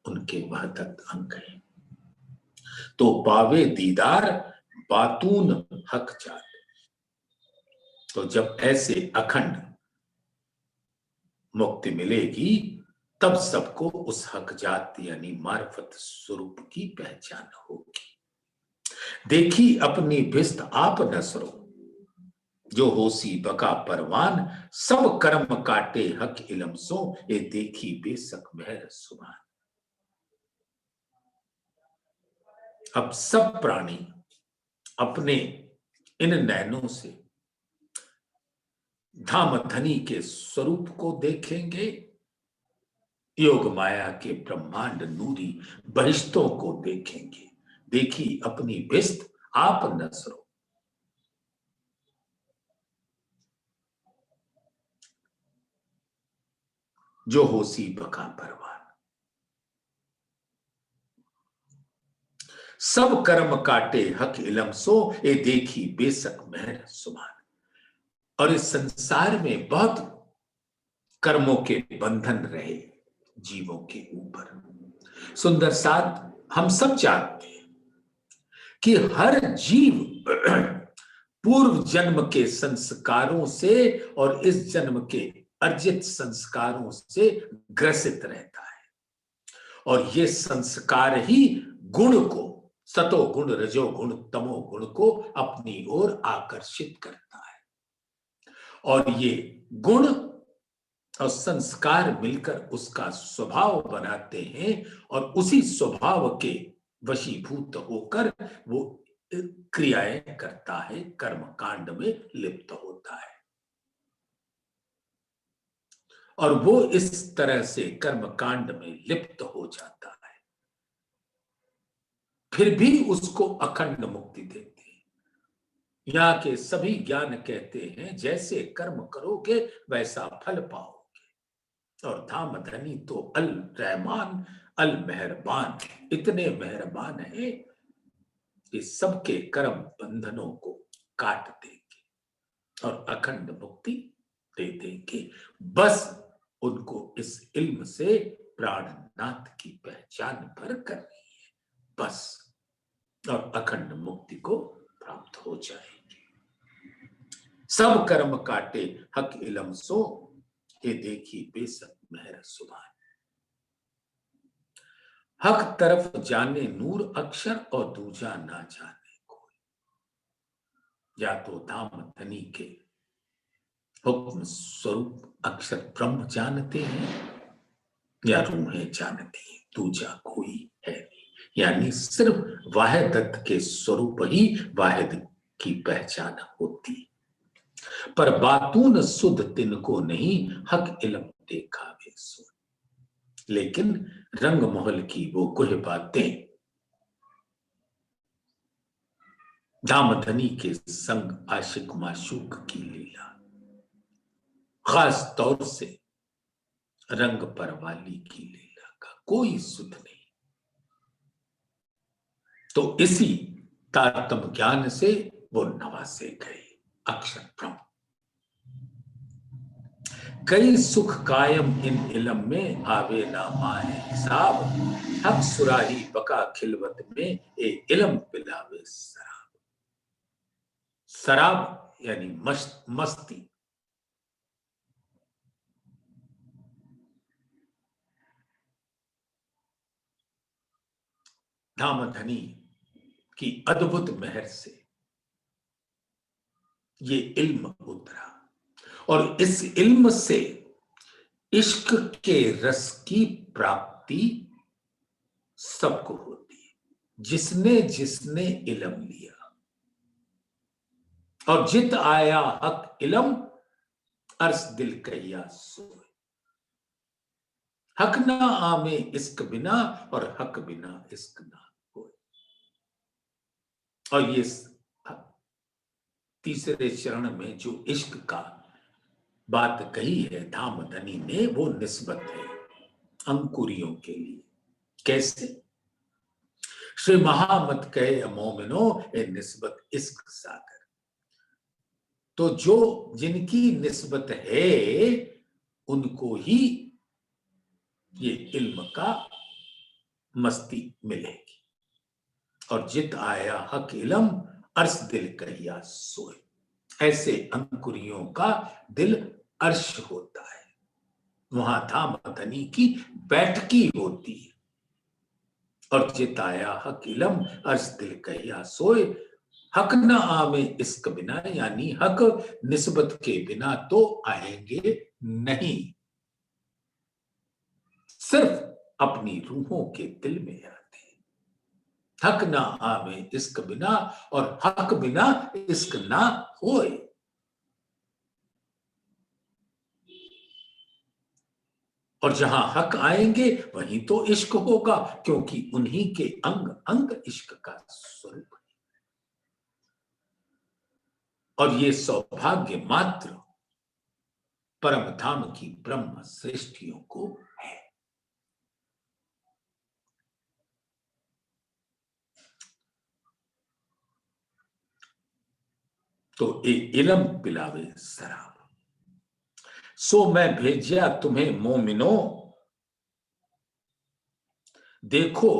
उनके वहदत अंग है। तो पावे दीदार बातून हक जात। तो जब ऐसे अखंड मुक्ति मिलेगी, तब सबको उस हक जात यानी मार्फत स्वरूप की पहचान होगी। देखी अपनी भिस्त आप नसरो, जो होसी बका परवान। सब कर्म काटे हक इलम सो, ये देखी बेसक महर सुभान। अब सब प्राणी अपने इन नैनों से धामधनी के स्वरूप को देखेंगे, योग माया के ब्रह्मांड नूरी बहिश्तों को देखेंगे। देखी अपनी भिस्त आप नसरो, जो होसी बका परवान। सब कर्म काटे हक इलम सो, ये देखी बेसक महर सुभान। और इस संसार में बहुत कर्मों के बंधन रहे जीवों के ऊपर। सुंदर साथ हम सब जानते हैं कि हर जीव पूर्व जन्म के संस्कारों से और इस जन्म के अर्जित संस्कारों से ग्रसित रहता है, और ये संस्कार ही गुण को, सतो गुण रजो गुण तमो गुण को अपनी ओर आकर्षित करता है। और ये गुण और संस्कार मिलकर उसका स्वभाव बनाते हैं, और उसी स्वभाव के वशीभूत होकर वो क्रियाएं करता है, कर्म कांड में लिप्त होता है। और वो इस तरह से कर्म कांड में लिप्त हो जाता है, फिर भी उसको अखंड मुक्ति देते हैं। यहाँ के सभी ज्ञान कहते हैं जैसे कर्म करोगे वैसा फल पाओगे। और धामधनी तो अल रहमान अल मेहरबान, इतने मेहरबान है कि सबके कर्म बंधनों को काट देंगे और अखंड मुक्ति दे देंगे। बस उनको इस इल्म से प्राणनाथ की पहचान भर करनी है, बस, और अखंड मुक्ति को प्राप्त हो जाएगी। सब कर्म काटे हक इलम सो, ये देखी बेसक महर सुभान। हक तरफ जाने नूर अक्षर, और दूजा ना जाने कोई। या तो धामधनी के हुक्म स्वरूप अक्षर ब्रह्म जानते हैं, या रूहें जानती हैं, दूजा कोई है नहीं। यानी सिर्फ वाहिदत के स्वरूप ही वाहिद की पहचान होती। पर बातून सुध तिनको नहीं, हक इलम देखा वे सोए। लेकिन रंग महल की वो कुह बातें, दामधनी के संग आशिक माशूक की लीला, खास तौर से रंग परवाली की लीला का कोई सुध नहीं। तो इसी तारतम ज्ञान से वो नवासे गए अक्षर ब्रह्म। कई सुख कायम इन इलम में आवे ना माहे हिसाब, हक सुराही बका खिलवत में ए इलम पिलावे शराब। शराब यानी मस्ती। धामधनी की अद्भुत मेहर से ये इल्म उतरा, और इस इल्म से इश्क के रस की प्राप्ति सबको होती है, जिसने जिसने इल्म लिया। और जित आया हक इल्म अर्स दिल कहिया सोए। हक ना आमे इश्क बिना, और हक बिना इश्क ना होए। और ये तीसरे चरण में जो इश्क का बात कही है धामधनी ने, वो निस्बत है अंकुरियों के लिए। कैसे? श्री महामत कहे मोमिनो ए निस्बत इश्क सागर। तो जो जिनकी निस्बत है उनको ही ये इल्म का मस्ती मिलेगी। और जित आया हक इलम अर्श दिल कहिया सोए। ऐसे अंकुरियों का दिल अर्श होता है, वहां धामधनी की बैठकी होती है। और जित आया हक इलम अर्श दिल कहिया सोए। हक न आवे इश्क बिना, यानी हक निस्बत के बिना तो आएंगे नहीं, सिर्फ अपनी रूहों के दिल में आते हैं। हक ना आवे इश्क बिना, और हक बिना इश्क ना होए। और जहां हक आएंगे वहीं तो इश्क होगा, क्योंकि उन्हीं के अंग अंग इश्क का स्वरूप है। और ये सौभाग्य मात्र परम धाम की ब्रह्म श्रेष्ठियों को है। तो ए इलम पिलावे शराब, सो मैं भेजिया तुम्हें मोमिनो, देखो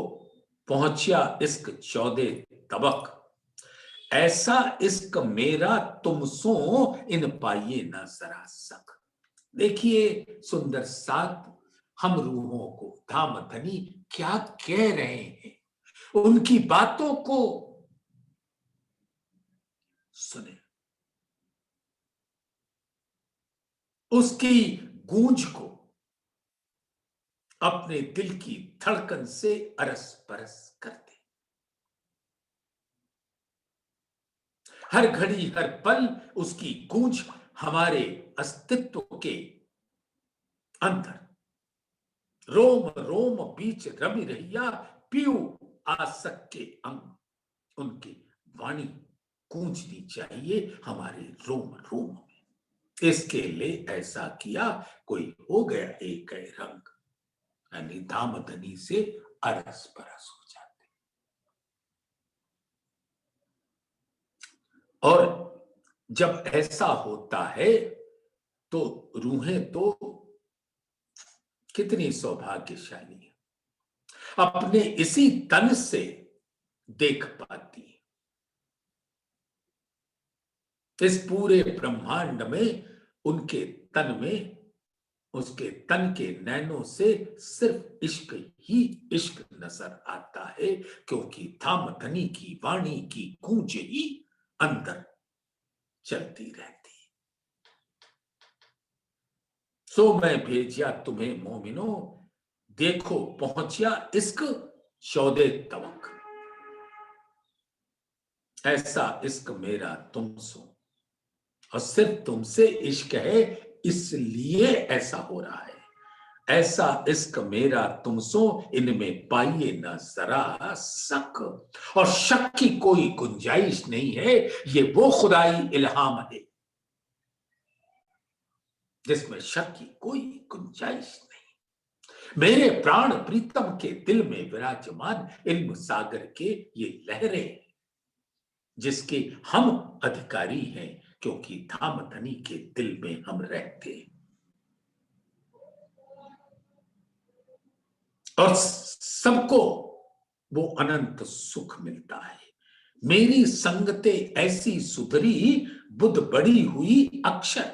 पहुंचिया इश्क 14 तबक। ऐसा इश्क मेरा तुम सो इन पाइए ना जरा सक। देखिए सुंदर साथ हम रूहों को धामधनी क्या कह रहे हैं, उनकी बातों को सुने, उसकी गूंज को अपने दिल की धड़कन से अरस परस करते। हर घड़ी हर पल उसकी गूंज हमारे अस्तित्व के अंदर रोम रोम बीच रवि रहिया, पीयू आसक के अंग। उनकी वाणी गूंजनी चाहिए हमारे रोम रोम में। इसके लिए ऐसा किया कोई हो गया एक रंग, यानी धामधनी से अरस परस हो जाते। और जब ऐसा होता है तो रूहें तो कितनी सौभाग्यशाली है, अपने इसी तन से देख पाती है। इस पूरे ब्रह्मांड में उनके तन में, उसके तन के नैनों से सिर्फ इश्क ही इश्क नजर आता है, क्योंकि धामधनी की वाणी की गूंज ही अंदर चलती रहती। सो मैं भेजिया तुम्हें मोमिनो, देखो पहुंचिया इश्क 14 तबक। ऐसा इश्क मेरा तुम सो, और सिर्फ तुमसे इश्क है इसलिए ऐसा हो रहा है। ऐसा इश्क मेरा तुमसो इनमें पाइए ना जरा शक, और शक की कोई गुंजाइश नहीं है, ये वो खुदाई इल्हाम है जिसमें शक की कोई गुंजाइश नहीं। मेरे प्राण प्रीतम के दिल में विराजमान इल्म सागर के ये लहरें, जिसके हम अधिकारी हैं, क्योंकि धामधनी के दिल में हम रहते और सबको वो अनंत सुख मिलता है। मेरी संगते ऐसी सुधरी, बुद्ध बड़ी हुई अक्षर।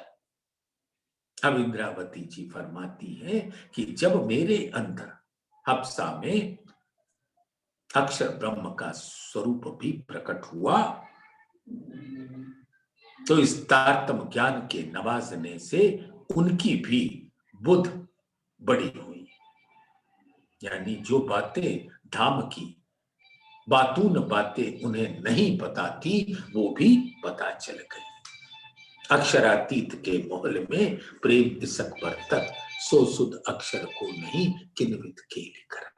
अब इंद्रावती जी फरमाती है कि जब मेरे अंदर हफ्सा में अक्षर ब्रह्म का स्वरूप भी प्रकट हुआ, तो इस तारतम ज्ञान के नवाजने से उनकी भी बुद्ध बड़ी हुई, यानी जो बातें धाम की बातून बातें उन्हें नहीं पता थी, वो भी पता चल गई। अक्षरातीत के मोहल में प्रेम इसक बरतक, सो सुध अक्षर को नहीं किन्वित केली करत।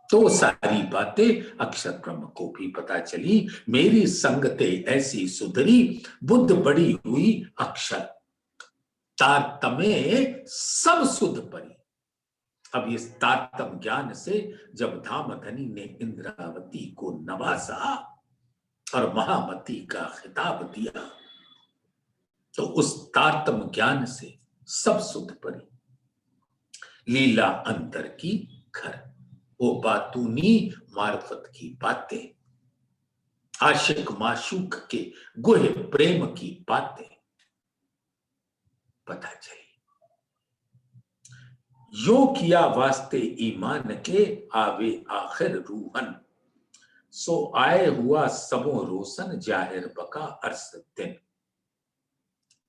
तो सारी बातें अक्षर ब्रह्म को भी पता चली। मेरी संगते ऐसी सुधरी, बुद्ध बड़ी हुई अक्षर, तारतमे सब सुध परी। अब इस तारतम ज्ञान से जब धामधनी ने इंद्रावती को नवाजा और महामती का खिताब दिया, तो उस तारतम ज्ञान से सब सुध परी। लीला अंतर की घर, वो बातूनी मार्फत की बातें, आशिक माशूक के गुह प्रेम की बातें पता चली। यो किया वास्ते ईमान के, आवे आखिर रूहन, सो आए हुआ सबो रोशन, जाहिर बका अर्स दिन।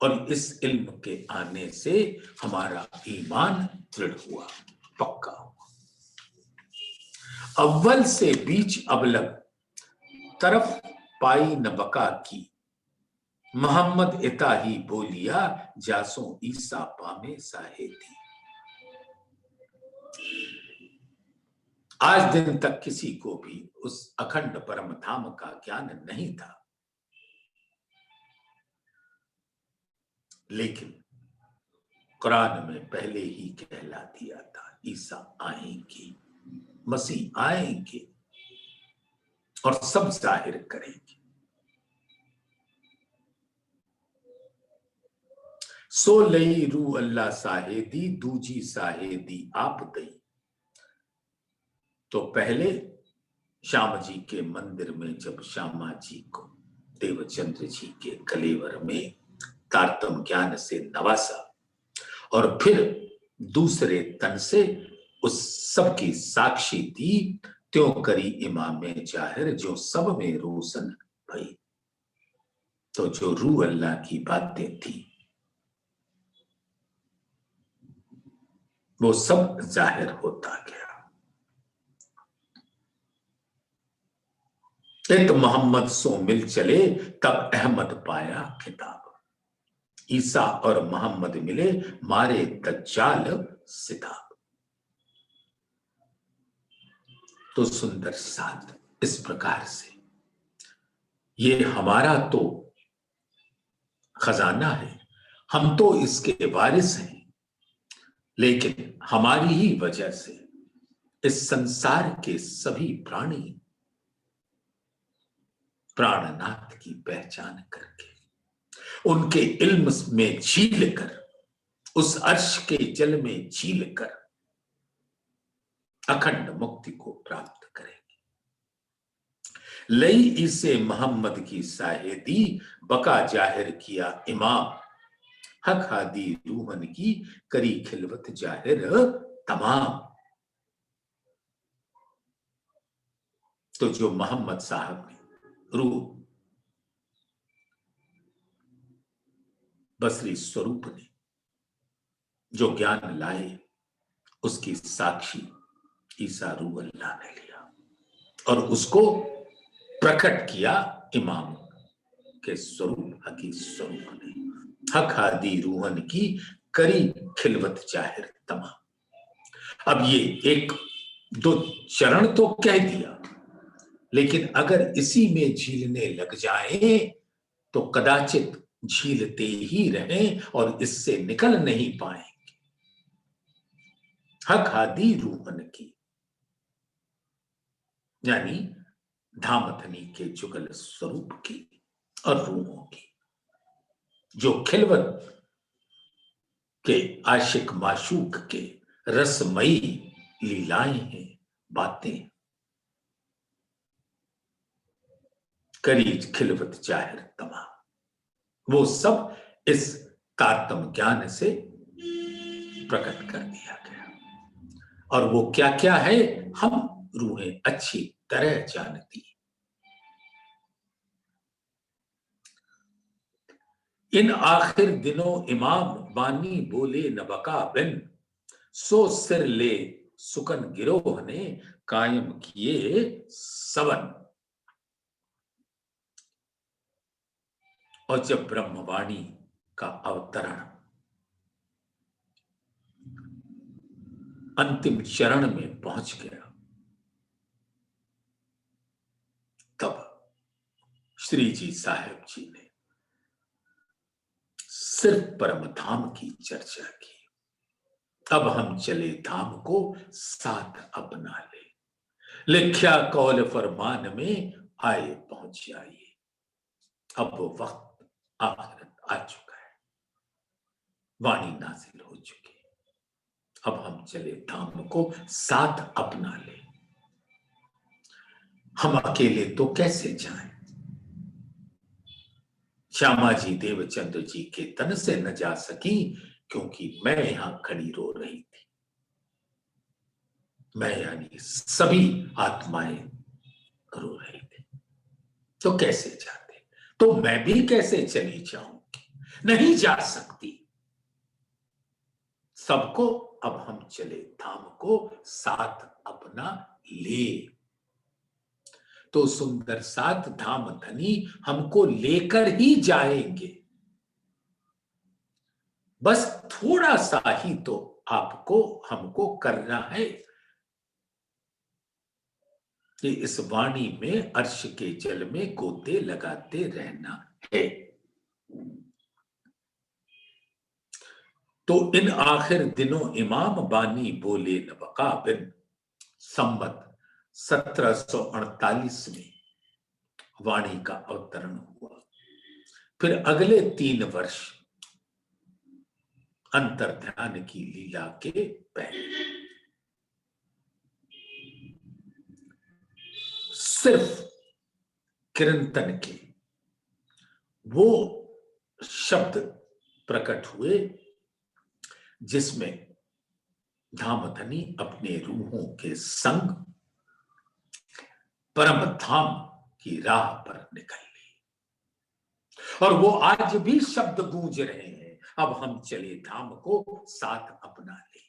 और इस इल्म के आने से हमारा ईमान दृढ़ हुआ, पक्का हुआ। अव्वल से बीच अबलग, तरफ पाई न बका की, मोहम्मद इता ही बोलिया, जासो ईसा पामे साहेदी। आज दिन तक किसी को भी उस अखंड परम धाम का ज्ञान नहीं था, लेकिन कुरान में पहले ही कहला दिया था, ईसा आएंगे, मसीह आएंगे और सब जाहिर करेंगे। सो लई रू अल्लाह साहेदी, दूजी साहेदी आप दई। तो पहले श्याम जी के मंदिर में जब श्यामा जी को देवचंद्र जी के कलेवर में तारतम ज्ञान से नवासा, और फिर दूसरे तन से उस सब की साक्षी दी, त्यों करी इमाम जाहिर, जो सब में रोशन भई। तो जो रूह अल्लाह की बातें थी वो सब जाहिर होता गया। एक मोहम्मद सो मिल चले, तब अहमद पाया खिताब। ईसा और मोहम्मद मिले, मारे दज्जाल सिताब। तो सुंदर साथ इस प्रकार से, ये हमारा तो खजाना है, हम तो इसके वारिस हैं, लेकिन हमारी ही वजह से इस संसार के सभी प्राणी प्राणनाथ की पहचान करके, उनके इल्म में झील कर, उस अर्श के जल में झील कर अखंड मुक्ति को प्राप्त करेंगे। लई इसे मोहम्मद की साहेदी, बका जाहिर किया इमाम, हक हादी रूहन की करी खिलवत जाहिर तमाम। तो जो मोहम्मद साहब ने रूह बसरी स्वरूप ने जो ज्ञान लाए, उसकी साक्षी ईसा रूह अल्लाह ने लिया और उसको प्रकट किया इमाम के स्वरूप, हकी स्वरूप ने। हक हादी रूहन की करी खिलवत जाहिर तमा। अब ये एक दो चरण तो कह दिया, लेकिन अगर इसी में झीलने लग जाए तो कदाचित झीलते ही रहें और इससे निकल नहीं पाएंगे। हक हादी रूहन की, यानी धामधनी के जुगल स्वरूप की और रूहों की, जो खिलवत के आशिक माशूक के रसमयी लीलाएं हैं, बातें, करी खिलवत जाहिर तमा, वो सब इस तारतम ज्ञान से प्रकट कर दिया गया। और वो क्या क्या है हम रूहें अच्छी तरह जानती। इन आखिर दिनों इमाम बानी बोले नबका बिन, सो सिर ले सुकन गिरोह ने कायम किए सवन। और जब ब्रह्मवाणी का अवतरण अंतिम चरण में पहुंच गया, तब श्री जी साहेब जी ने सिर्फ परम धाम की चर्चा की। अब हम चले धाम को साथ अपना ले, लिख्या कौल फरमान में आए पहुंच आइए। अब वो वक्त आखिरत आ चुका है, वाणी नाजिल हो चुकी है। अब हम चले धाम को साथ अपना ले। हम अकेले तो कैसे जाएं? श्यामा जी देवचंद्र जी के तन से न जा सकी, क्योंकि मैं यहां खड़ी रो रही थी। मैं यानी सभी आत्माएं रो रही थी। तो कैसे जाते? तो मैं भी कैसे चली जाऊंगी? नहीं जा सकती। सबको अब हम चले धाम को साथ अपना ले। तो सुंदर साथ धाम धनी हमको लेकर ही जाएंगे। बस थोड़ा सा ही तो आपको हमको करना है कि इस वाणी में अर्श के जल में गोते लगाते रहना है। तो इन आखिर दिनों इमाम बानी बोले नबका बिन, संवत 1748 में वाणी का अवतरण हुआ। फिर अगले 3 वर्ष अंतर ध्यान की लीला के पहले सिर्फ किरंतन के वो शब्द प्रकट हुए जिसमें धामधनी अपने रूहों के संग परम धाम की राह पर निकल ली। और वो आज भी शब्द गूंज रहे हैं, अब हम चले धाम को साथ अपना ले।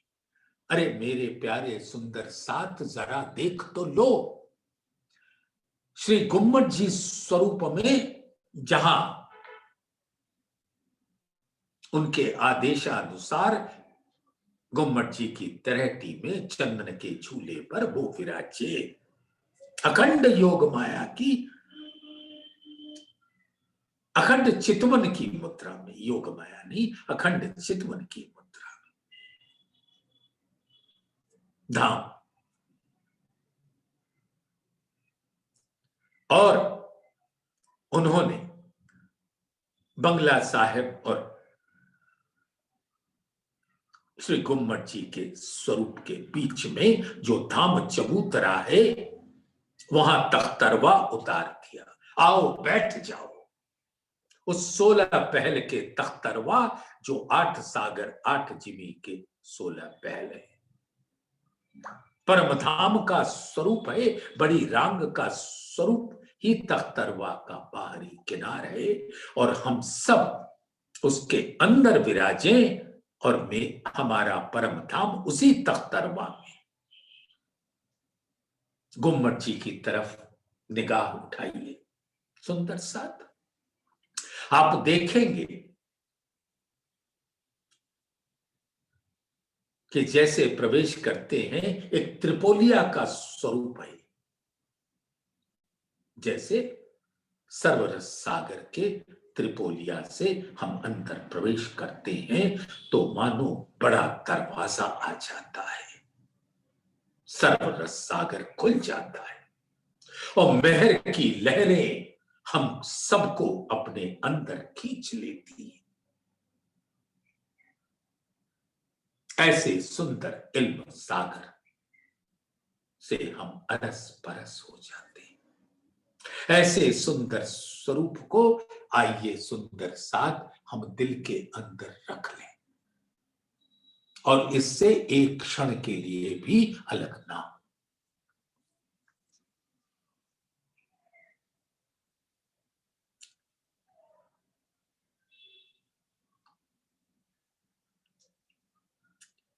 अरे मेरे प्यारे सुंदर साथ जरा देख तो लो, श्री गुम्मट जी स्वरूप में जहां उनके आदेशानुसार गुम्मट जी की तरहेटी में चंदन के झूले पर वो विराजे, अखंड योग माया की अखंड चितवन की मुद्रा में, योग माया नहीं, अखंड चितवन की मुद्रा में धाम। और उन्होंने बंगला साहिब और श्री गुम्मट जी के स्वरूप के बीच में जो धाम चबूतरा है, वहां तख्तरवा उतार दिया। आओ बैठ जाओ उस 16 पहल के तख्तरवा, जो 8 सागर 8 जिमी के 16 पहल है। परम धाम का स्वरूप है, बड़ी रांग का स्वरूप ही तख्तरवा का बाहरी किनार है। और हम सब उसके अंदर विराजे, और में हमारा परम धाम उसी तख्तरवा में। गुम्मट जी की तरफ निगाह उठाइए, सुंदर साथ आप देखेंगे कि जैसे प्रवेश करते हैं एक त्रिपोलिया का स्वरूप है, जैसे सर्वरस सागर के त्रिपोलिया से हम अंदर प्रवेश करते हैं तो मानो बड़ा दरवाजा आ जाता है, सर्वरस सागर खुल जाता है और मेहर की लहरें हम सबको अपने अंदर खींच लेती हैं। ऐसे सुंदर इल्म सागर से हम अरस परस हो जाते हैं। ऐसे सुंदर स्वरूप को आइए सुंदर साथ हम दिल के अंदर रख लें और इससे एक क्षण के लिए भी अलग ना हो।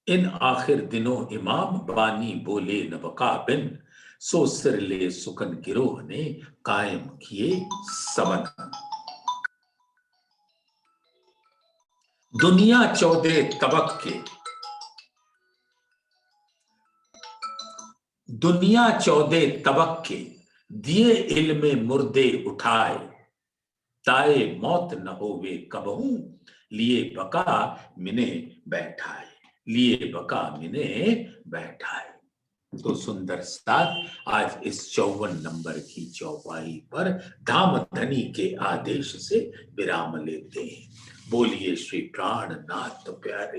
इन आखिर दिनों इमाम बानी बोले नबका बिन, सो सिरले सुकन गिरोह ने कायम किए समन। दुनिया 14 तबक के, दुनिया 14 तबक के दिए इल्मे मुर्दे उठाए, ताए मौत न होवे कबहू, लिए बका मिने बैठाए, लिए बका मिने बैठाए। तो सुंदर साथ आज इस 54 नंबर की चौपाई पर धामधनी के आदेश से विराम लेते हैं। बोलिए श्री प्राणनाथ प्यारे